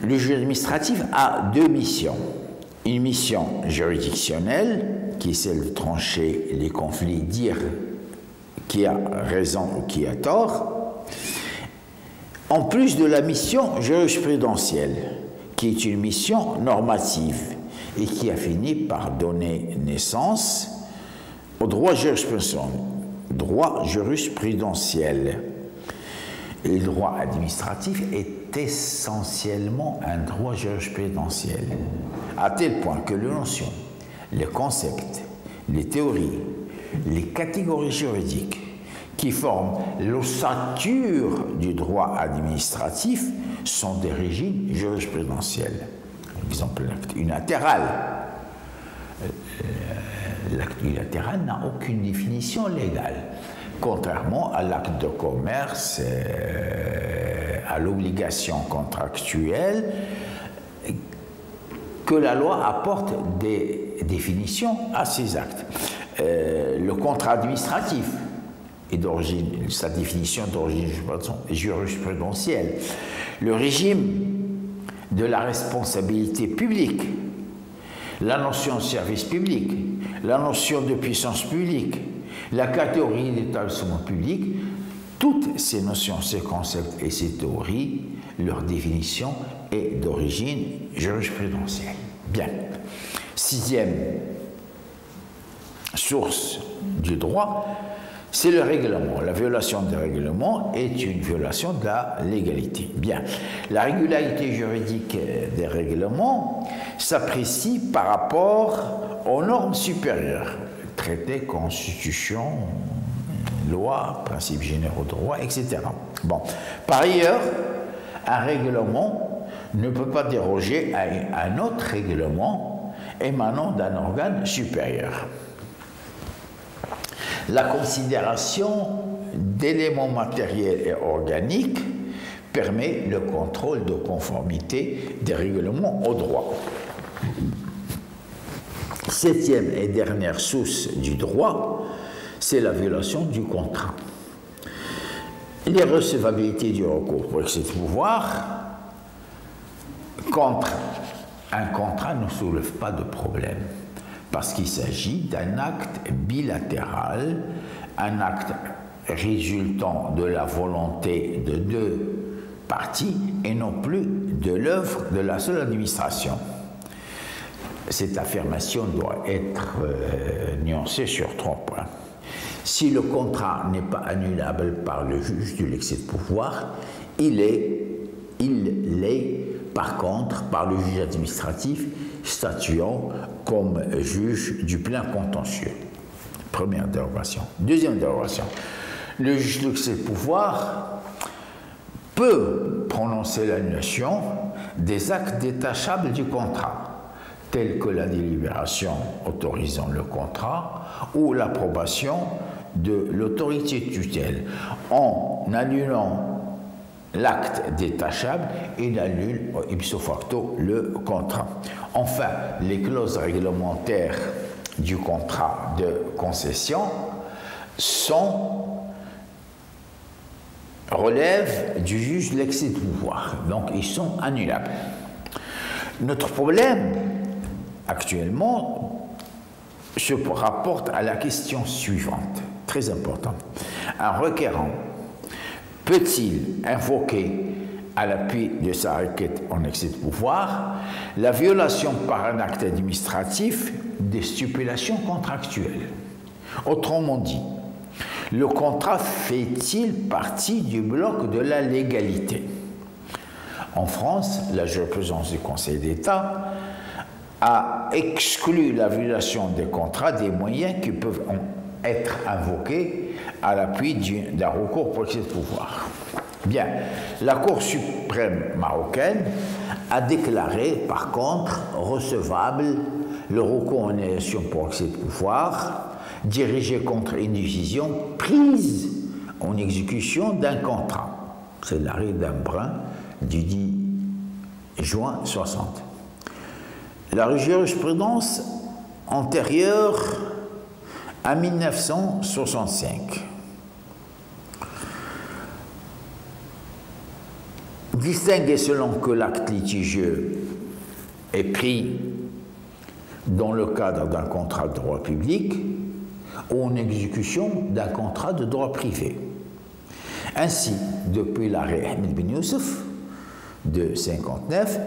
Le juge administratif a deux missions. Une mission juridictionnelle, qui est celle de trancher les conflits, dire qui a raison ou qui a tort, en plus de la mission jurisprudentielle, qui est une mission normative et qui a fini par donner naissance au droit jurisprudentiel. Et le droit administratif est essentiellement un droit jurisprudentiel, à tel point que les notions, les concepts, les théories, les catégories juridiques qui forment l'ossature du droit administratif sont des régimes jurisprudentiels. Par exemple, l'acte unilatéral. L'acte unilatéral n'a aucune définition légale, contrairement à l'acte de commerce, à l'obligation contractuelle, que la loi apporte des définitions à ces actes. Le contrat administratif est d'origine, sa définition d'origine jurisprudentielle. Le régime de la responsabilité publique, la notion de service public, la notion de puissance publique, la catégorie d'établissement public, toutes ces notions, ces concepts et ces théories, leur définition est d'origine jurisprudentielle. Bien. Sixième source du droit, c'est le règlement. La violation des règlements est une violation de la légalité. Bien. La régularité juridique des règlements s'apprécie par rapport aux normes supérieures. Traités, constitution, loi, principes généraux de droit, etc. Bon. Par ailleurs, un règlement ne peut pas déroger à un autre règlement émanant d'un organe supérieur. La considération d'éléments matériels et organiques permet le contrôle de conformité des règlements au droit. Septième et dernière source du droit, c'est la violation du contrat. L'irrecevabilité du recours pour excès de pouvoir contre un contrat ne soulève pas de problème, parce qu'il s'agit d'un acte bilatéral, un acte résultant de la volonté de deux parties et non plus de l'œuvre de la seule administration. Cette affirmation doit être nuancée sur trois points. Si le contrat n'est pas annulable par le juge de l'excès de pouvoir, il l'est par contre par le juge administratif statuant comme juge du plein contentieux. Première interrogation. Deuxième interrogation. Le juge de l'excès de pouvoir peut prononcer l'annulation des actes détachables du contrat, tels que la délibération autorisant le contrat ou l'approbation de l'autorité de tutelle. En annulant l'acte détachable, il annule ipso facto le contrat. Enfin, les clauses réglementaires du contrat de concession relèvent du juge de l'excès de pouvoir, donc ils sont annulables. Notre problème actuellement se rapporte à la question suivante, très importante. Un requérant peut-il invoquer, à l'appui de sa requête en excès de pouvoir, la violation par un acte administratif des stipulations contractuelles? Autrement dit, le contrat fait-il partie du bloc de la légalité? En France, la jurisprudence du Conseil d'État a exclu la violation des contrats des moyens qui peuvent être invoqués à l'appui d'un recours pour excès de pouvoir. Bien, la Cour suprême marocaine a déclaré par contre recevable le recours en annulation pour excès de pouvoir dirigé contre une décision prise en exécution d'un contrat. C'est l'arrêt d'Embrun du 10 juin 60. La jurisprudence antérieure à 1965 distinguer selon que l'acte litigieux est pris dans le cadre d'un contrat de droit public ou en exécution d'un contrat de droit privé. Ainsi, depuis l'arrêt Ahmed Ben Youssef de 1959,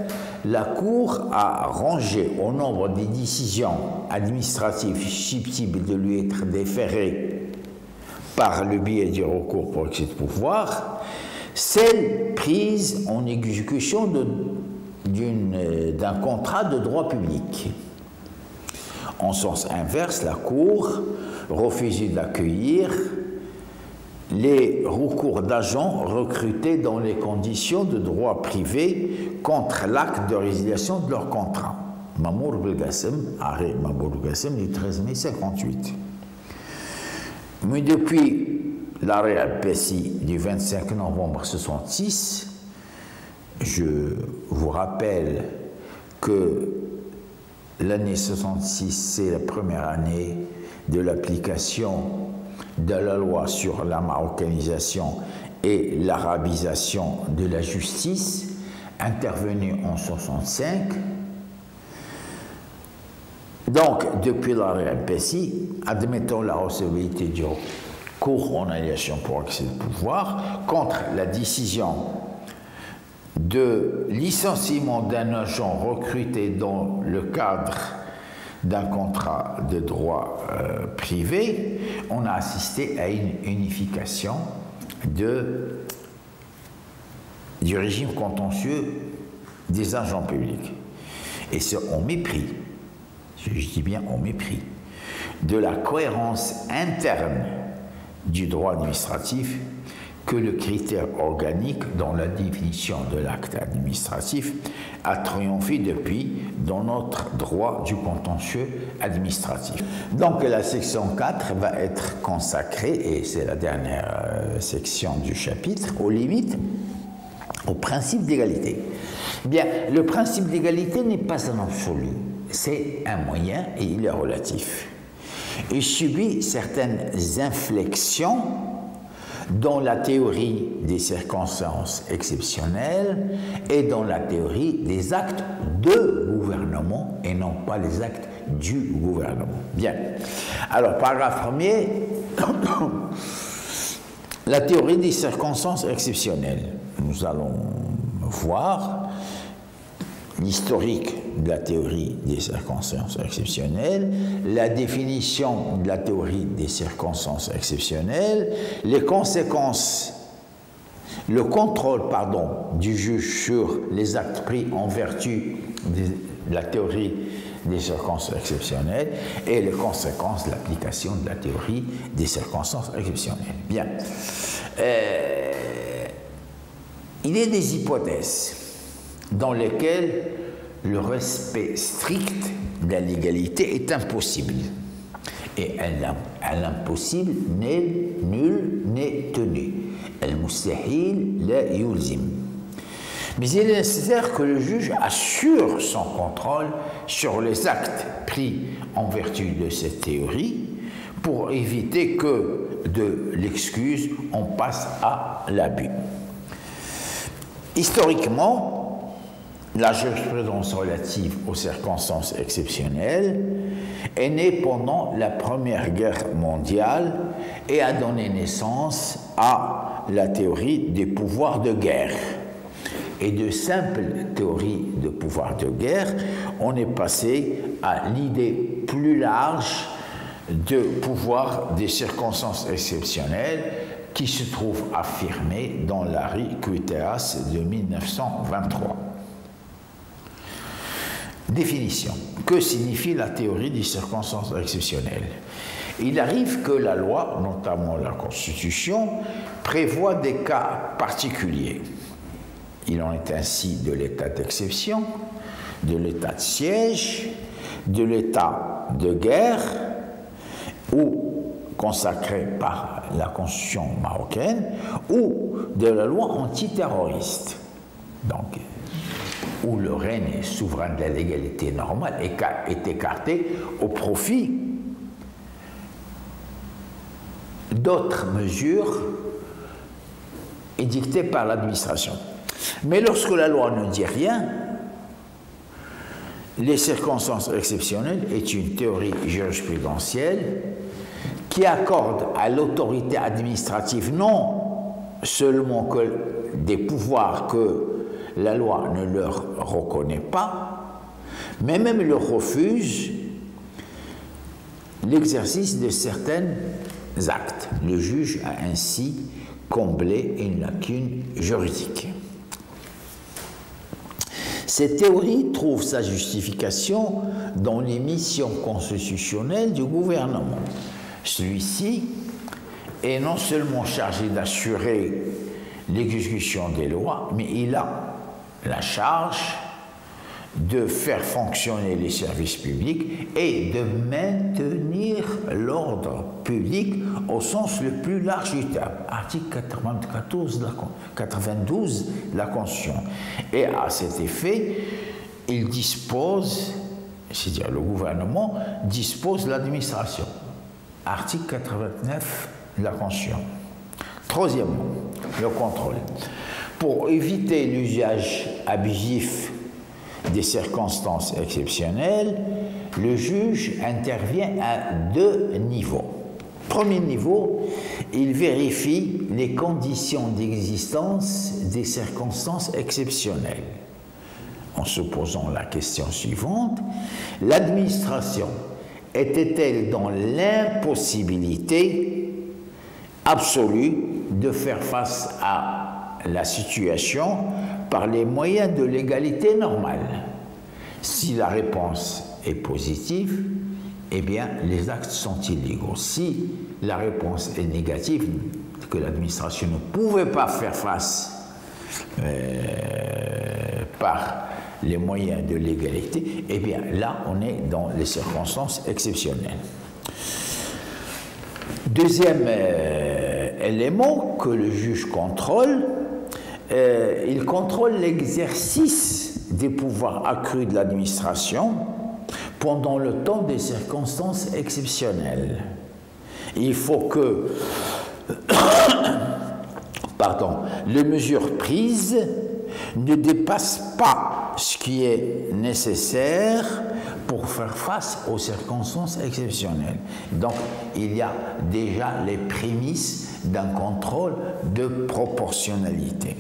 la Cour a rangé au nombre des décisions administratives susceptibles de lui être déférées par le biais du recours pour excès de pouvoir celles prises en exécution d'un contrat de droit public. En sens inverse, la Cour refusait d'accueillir les recours d'agents recrutés dans les conditions de droit privé contre l'acte de résiliation de leur contrat. Mamour Belgassem, arrêt Mamour Belgassem du 13 mai 1958. Mais depuis l'arrêt Al-Pessi du 25 novembre 1966, je vous rappelle que l'année 1966, c'est la première année de l'application de la loi sur la marocanisation et l'arabisation de la justice, intervenue en 1965. Donc, depuis l'arrêt Al-Pessi, admettons la recevabilité du recours en annulation pour excès de pouvoir contre la décision de licenciement d'un agent recruté dans le cadre d'un contrat de droit privé, on a assisté à une unification du régime contentieux des agents publics. Et c'est au mépris, je dis bien au mépris, de la cohérence interne du droit administratif que le critère organique dans la définition de l'acte administratif a triomphé depuis dans notre droit du contentieux administratif. Donc la section 4 va être consacrée, et c'est la dernière section du chapitre, aux limites au principe d'égalité. Bien, le principe d'égalité n'est pas un absolu, c'est un moyen et il est relatif. Il subit certaines inflexions dans la théorie des circonstances exceptionnelles et dans la théorie des actes de gouvernement et non pas les actes du gouvernement. Bien. Alors, paragraphe 1er, la théorie des circonstances exceptionnelles. Nous allons voir l'historique de la théorie des circonstances exceptionnelles, la définition de la théorie des circonstances exceptionnelles, les conséquences, le contrôle, du juge sur les actes pris en vertu de la théorie des circonstances exceptionnelles et les conséquences de l'application de la théorie des circonstances exceptionnelles. Bien. Il y a des hypothèses dans lesquelles le respect strict de la légalité est impossible. Et à l'impossible, nul n'est tenu. Al-mustahil la yulzim. Mais il est nécessaire que le juge assure son contrôle sur les actes pris en vertu de cette théorie pour éviter que de l'excuse on passe à l'abus. Historiquement, la jurisprudence relative aux circonstances exceptionnelles est née pendant la Première Guerre mondiale et a donné naissance à la théorie des pouvoirs de guerre. Et de simple théorie de pouvoir de guerre, on est passé à l'idée plus large de pouvoir des circonstances exceptionnelles qui se trouve affirmée dans l'arrêt Cuiteas de 1923. Définition. Que signifie la théorie des circonstances exceptionnelles? Il arrive que la loi, notamment la Constitution, prévoit des cas particuliers. Il en est ainsi de l'état d'exception, de l'état de siège, de l'état de guerre, ou consacré par la Constitution marocaine, ou de la loi antiterroriste. Donc, où le règne souverain de la légalité normale est écarté au profit d'autres mesures édictées par l'administration. Mais lorsque la loi ne dit rien, les circonstances exceptionnelles est une théorie jurisprudentielle qui accorde à l'autorité administrative non seulement que des pouvoirs que la loi ne leur reconnaît pas, mais même leur refuse l'exercice de certains actes. Le juge a ainsi comblé une lacune juridique. Cette théorie trouve sa justification dans les missions constitutionnelles du gouvernement. Celui-ci est non seulement chargé d'assurer l'exécution des lois, mais il a la charge de faire fonctionner les services publics et de maintenir l'ordre public au sens le plus large du terme. Article 92 de la Constitution. Et à cet effet, il dispose, c'est-à-dire le gouvernement, dispose de l'administration. Article 89 de la Constitution. Troisièmement, le contrôle. Pour éviter l'usage abusif des circonstances exceptionnelles, le juge intervient à deux niveaux. Premier niveau, il vérifie les conditions d'existence des circonstances exceptionnelles. En se posant la question suivante, l'administration était-elle dans l'impossibilité absolue de faire face à la situation par les moyens de l'égalité normale? Si la réponse est positive, eh bien, les actes sont illégaux. Si la réponse est négative, que l'administration ne pouvait pas faire face par les moyens de l'égalité, eh bien, là, on est dans les circonstances exceptionnelles. Deuxième élément que le juge contrôle, il contrôle l'exercice des pouvoirs accrus de l'administration pendant le temps des circonstances exceptionnelles. Il faut que les mesures prises ne dépassent pas ce qui est nécessaire pour faire face aux circonstances exceptionnelles. Donc, il y a déjà les prémices d'un contrôle de proportionnalité.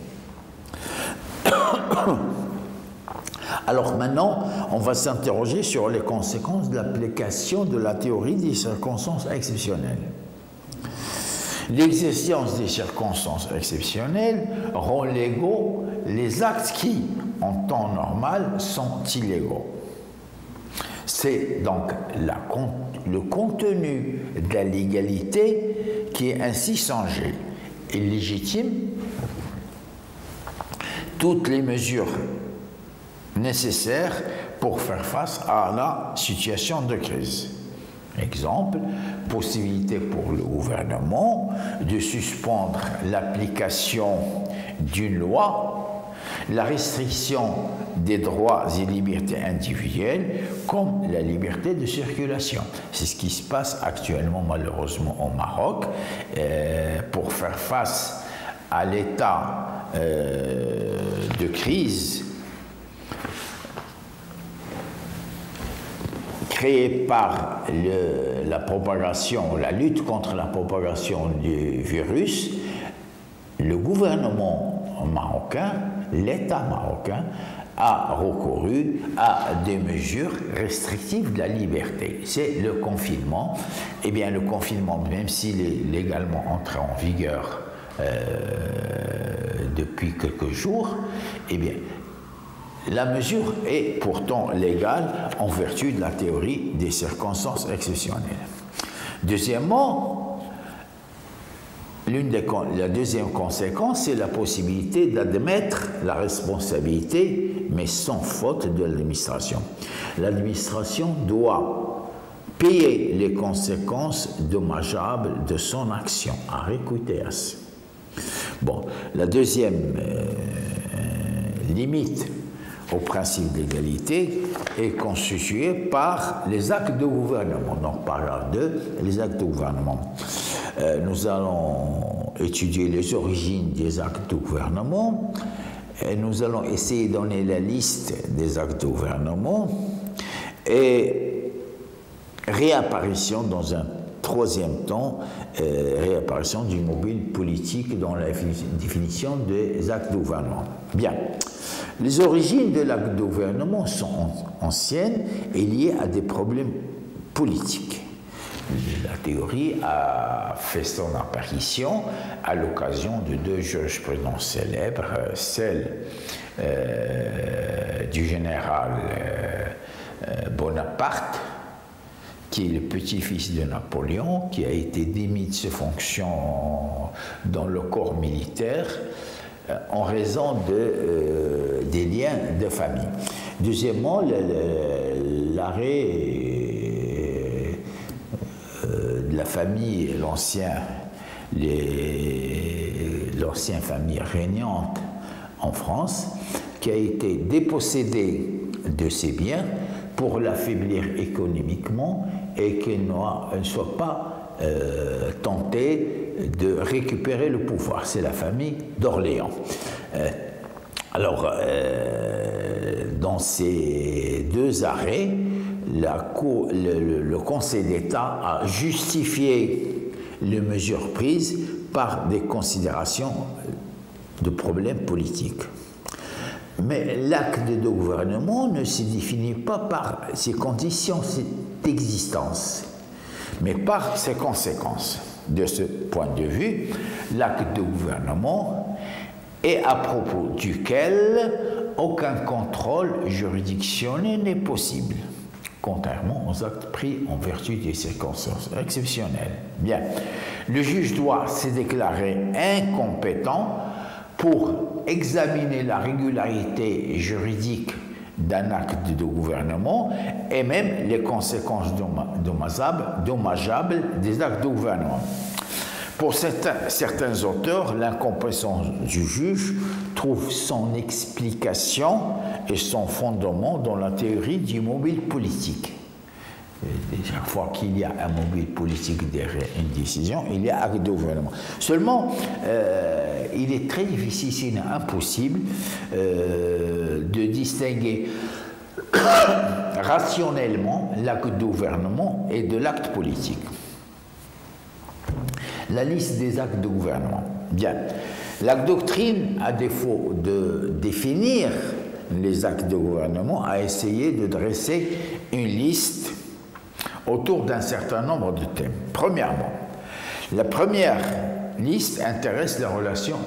Alors maintenant, on va s'interroger sur les conséquences de l'application de la théorie des circonstances exceptionnelles. L'existence des circonstances exceptionnelles rend légaux les actes qui, en temps normal, sont illégaux. C'est donc le contenu de la légalité qui est ainsi changé. Il légitime toutes les mesures nécessaires pour faire face à la situation de crise. Exemple, possibilité pour le gouvernement de suspendre l'application d'une loi, la restriction des droits et libertés individuelles, comme la liberté de circulation. C'est ce qui se passe actuellement, malheureusement, au Maroc, pour faire face à l'état de crise créé par la lutte contre la propagation du virus. Le gouvernement marocain, l'État marocain, a recouru à des mesures restrictives de la liberté. C'est le confinement. Eh bien, le confinement, même s'il est légalement entré en vigueur depuis quelques jours, eh bien, la mesure est pourtant légale en vertu de la théorie des circonstances exceptionnelles. Deuxièmement, la deuxième conséquence, c'est la possibilité d'admettre la responsabilité, mais sans faute, de l'administration. L'administration doit payer les conséquences dommageables de son action. Arikuteas. Bon, la deuxième limite au principe d'égalité est constituée par les actes de gouvernement. Donc, paragraphe 2, les actes de gouvernement. Nous allons étudier les origines des actes de gouvernement. Et nous allons essayer de donner la liste des actes de gouvernement et réapparition dans un troisième temps, réapparition du mobile politique dans la définition des actes de gouvernement. Bien. Les origines de l'acte de gouvernement sont anciennes et liées à des problèmes politiques. La théorie a fait son apparition à l'occasion de deux jurisprudences célèbres, celle du général Bonaparte, qui est le petit-fils de Napoléon, qui a été démis de ses fonctions dans le corps militaire en raison des liens de famille. Deuxièmement, l'arrêt de la famille, l'ancienne famille régnante en France, qui a été dépossédée de ses biens pour l'affaiblir économiquement et qu'elle ne soit pas tentée de récupérer le pouvoir. C'est la famille d'Orléans. Dans ces deux arrêts, le Conseil d'État a justifié les mesures prises par des considérations de problèmes politiques. Mais l'acte de gouvernement ne se définit pas par ses conditions d'existence, mais par ses conséquences. De ce point de vue, l'acte de gouvernement est à propos duquel aucun contrôle juridictionnel n'est possible, contrairement aux actes pris en vertu des circonstances exceptionnelles. Bien, le juge doit se déclarer incompétent pour examiner la régularité juridique d'un acte de gouvernement et même les conséquences dommageables des actes de gouvernement. Pour certains auteurs, l'incompétence du juge trouve son explication et son fondement dans la théorie du mobile politique. Chaque fois qu'il y a un mobile politique derrière une décision, il y a acte de gouvernement. Seulement, il est très difficile, sinon impossible, de distinguer rationnellement l'acte de gouvernement et de l'acte politique. La liste des actes de gouvernement. Bien. La doctrine, à défaut de définir les actes de gouvernement, a essayé de dresser une liste autour d'un certain nombre de thèmes. Premièrement, la première liste intéresse les relations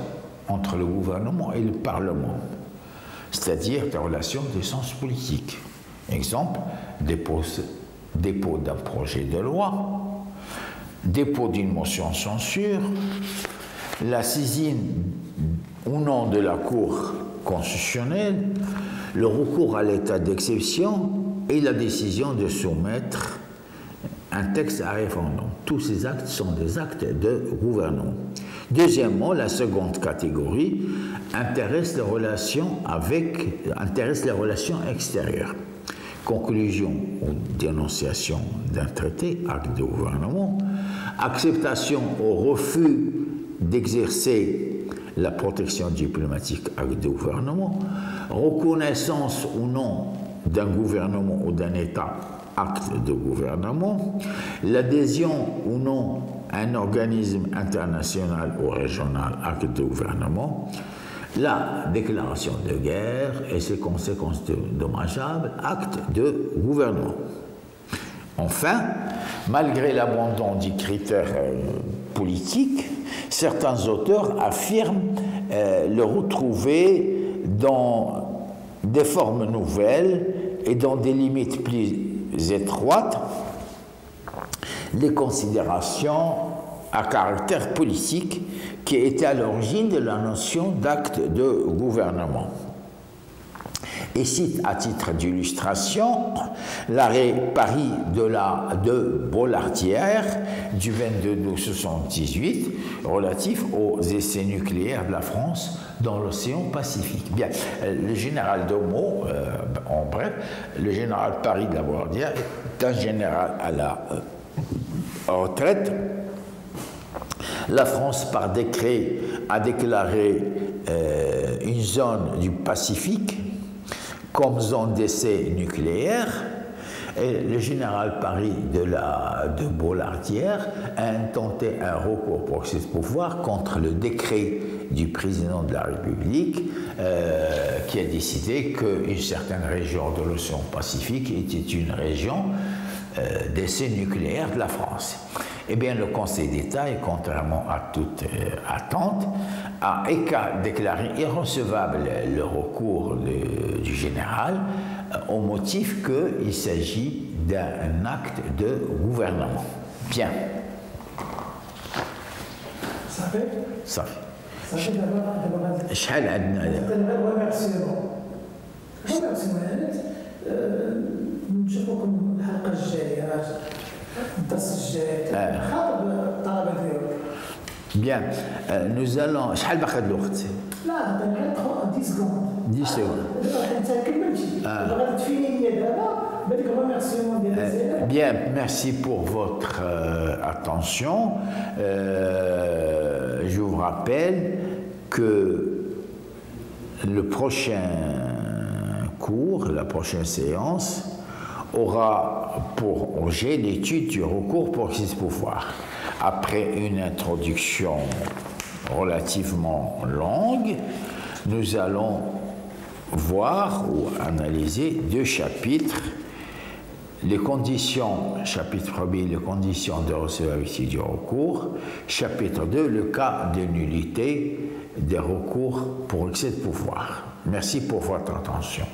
entre le gouvernement et le Parlement, c'est-à-dire des relations d'essence politique. Exemple, dépôt d'un projet de loi, dépôt d'une motion de censure, la saisine ou non de la Cour constitutionnelle, le recours à l'état d'exception et la décision de soumettre un texte à référendum. Tous ces actes sont des actes de gouvernement. Deuxièmement, la seconde catégorie intéresse les relations extérieures. Conclusion ou dénonciation d'un traité, acte de gouvernement, acceptation ou refus d'exercer la protection diplomatique, acte de gouvernement, reconnaissance ou non d'un gouvernement ou d'un État, acte de gouvernement, l'adhésion ou non à un organisme international ou régional, acte de gouvernement, la déclaration de guerre et ses conséquences dommageables, acte de gouvernement. Enfin, malgré l'abandon du critère politique, certains auteurs affirment le retrouver dans des formes nouvelles et dans des limites plus étroites, les considérations à caractère politique qui étaient à l'origine de la notion d'acte de gouvernement. Et cite à titre d'illustration l'arrêt Paris de Bollardière du 22 août 1978 relatif aux essais nucléaires de la France dans l'océan Pacifique. Bien, le général de Meaux, en bref, le général Paris de la Bollardière est un général à la retraite La France, par décret, a déclaré une zone du Pacifique comme zone d'essai nucléaire. Et le général Paris de Bollardière a intenté un recours pour ce pouvoir contre le décret du président de la République qui a décidé qu'une certaine région de l'océan Pacifique était une région d'essai nucléaire de la France. Eh bien, le Conseil d'État, et contrairement à toute attente, a déclaré irrecevable le recours du général au motif qu'il s'agit d'un acte de gouvernement. Bien. Ça fait Ça fait. دابا شحال عندنا نشوفكم الحلقه الجايه الدرس الجاي خاطب الطلبه ديالك. Bien, nous allons. شحال باقي الوقت؟ لا غير 10 سكوند 10 secondes. انت كملتي غادي تفيني ليا دابا بهذيك الريميرسيمون ديال زينب. Bien, merci pour votre attention. Je vous rappelle que le prochain cours, la prochaine séance, aura pour objet l'étude du recours pour exercice pouvoir. Après une introduction relativement longue, nous allons voir ou analyser deux chapitres. Les conditions, chapitre 1er, les conditions de recevabilité du recours. Chapitre 2, le cas de nullité des recours pour excès de pouvoir. Merci pour votre attention.